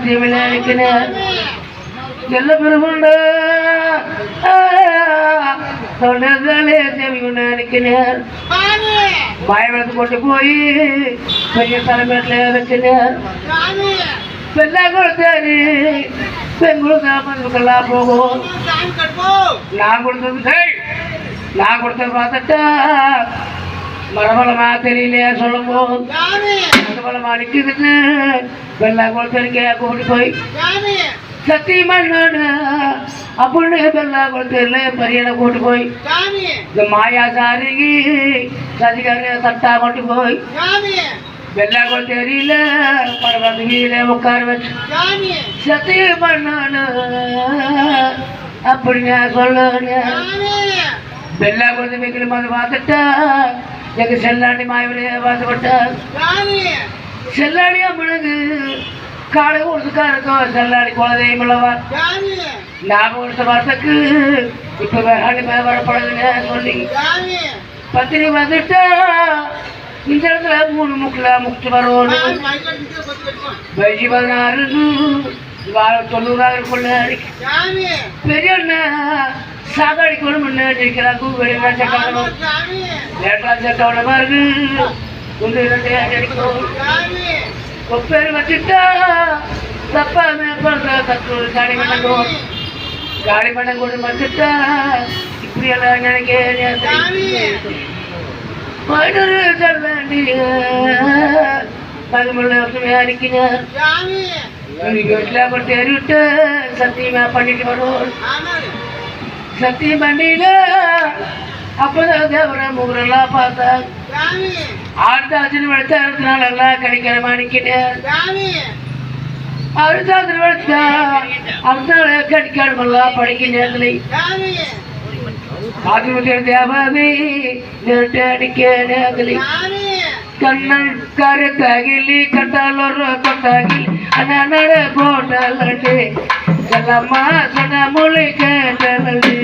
தீவிலிக்கிறேன் செல்ல பெருமண்ட சொன்னதாலே தேவி கொண்டு நினைக்கிறேன் பயவளத்து கொண்டு போய் பெரிய தலைமையில வச்சினேன் பெண்ணா கொடுத்தாரு பெண் கொடுத்தா மதுக்கெல்லாம் போகும் நான் கொடுத்தது பார்த்துட்டா மரபலமா தெரியலையா சொல்லும் போது மரபலமா நிற்குதுன்னு பெண்ணா கொடுத்தருக்கே கூப்பிட்டு போய் சத்தியமான அப்படின்னு பெண்ணா கொடுத்ததுல பரியனை கூட்டு போய் இந்த மாயாசாரிக்கு சதிகாரிய சட்டா கொண்டு போய் வெள்ளா தெரியல பரவாயில்ல வீர உட்கார வச்சு சத்தியம் பண்ணானு அப்படி நான் சொல்லுங்க வெள்ளா கொடுத்து வைக்கல மாதிரி பார்த்துட்டா எங்க செல்லாண்டி மாயவரைய பார்த்துப்பட்டா செல்லாடி அம்மனுக்கு காலை கொடுத்துக்காருக்கும் செல்லாடி குலதெய்வம் உள்ளவா ஞாபகம் கொடுத்த வார்த்தைக்கு இப்ப வேறாண்டி மேல வரப்படுதுன்னு சொல்லி பத்தினி வந்துட்டா இந்த இடத்துல 3 முக்கில் முக்கிட்டு வரணும் வயசு 16 90 பெரிய சாதாடிக்கணும் முன்னாடி வெளியே சட்டவணும் லேட்டா சட்டவனமா இருக்கு ஒன்று 2 அடிக்கணும் ஒப்பேர் வச்சுட்டா தப்பா தப்பு காடி பண்ண கொண்டு வச்சுட்டா இப்படி எல்லாம் நினைக்க சத்தியமா பண்ணிட்டு வரும் சத்தியம் பண்ணில அப்பதான் தேவர முகரெல்லாம் பார்த்தாங்க ஆழ்த்தாச்சின் வளர்த்த அடுத்த நாள் எல்லாம் கிடைக்கிற மாணிக்கிட்டேன் அடுத்தாத்தின் வளர்த்தா அடுத்த நாள் கிடைக்காடுமெல்லாம் படிக்க நேரத்துல தேவதை கண்ணன் கருத்தகிலி கட்டாலொரு கொட்டாகிலி அண்ணன போட்டலே செல்லம்மா சொன்ன மொழி கேட்டலே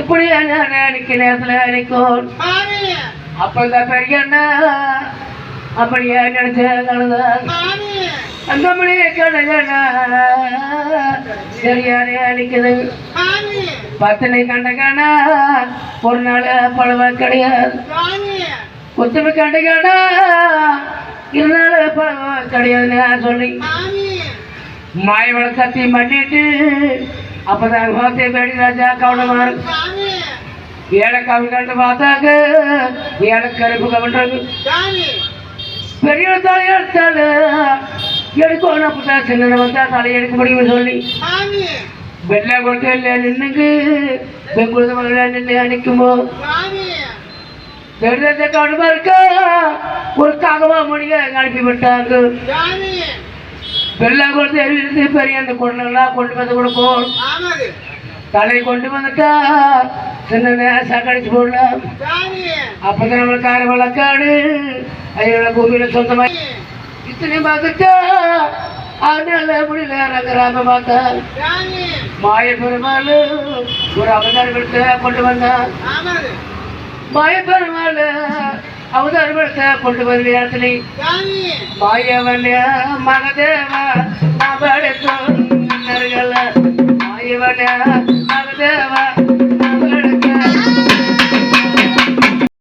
இப்படி நினைக்க நேரத்துல நினைக்கும் அப்பதான் பெரிய அப்படியே நினைச்சதான் அந்த மணியை கண்டகனா சரியானே அடிக்குது பத்தனை கண்டகனா ஒரு நாள் பழவ கிடையாது கொத்தமை கண்டகனா இருந்தால பழவ கிடையாதுன்னு சொல்லி மாயவள சத்தியம் பண்ணிட்டு அப்பதான் ஹோத்தை பேடி ராஜா கவனமா இருக்கு ஏழை கவிழ்ந்து பார்த்தாங்க ஏழை கருப்பு கவிழ்றாங்க பெரிய தலையெடுத்தால எடுக்கணும் அப்பதான் சின்ன வந்தா தலை எடுக்க முடியும்னு சொல்லி வெள்ளை கொடுத்த நின்னுக்கு பெங்குழுத மகள நின்று அணிக்கும்போது பெருத கவனமா இருக்கா ஒரு காகமா முடிய அனுப்பி விட்டாங்க வெள்ளை கொடுத்து எழுதி பெரிய அந்த கொண்டெல்லாம் கொண்டு வந்து கொடுக்கும் தலை கொண்டு வந்துட்டா சின்ன சாக்கடிச்சு போடலாம் அப்பதான் நம்மளுக்கு கார வழக்காடு அதோட பூமியில சொந்தமா இத்தனையும் பார்த்துட்டா அதனால முடியல ரங்கராம பார்த்தா மாய பெருமாள் ஒரு அவதாரத்தை கொண்டு வந்தான் மாய பெருமாள் அவதாரத்தை கொண்டு வந்த இடத்துல மாயவன் மகதேவ மாயவன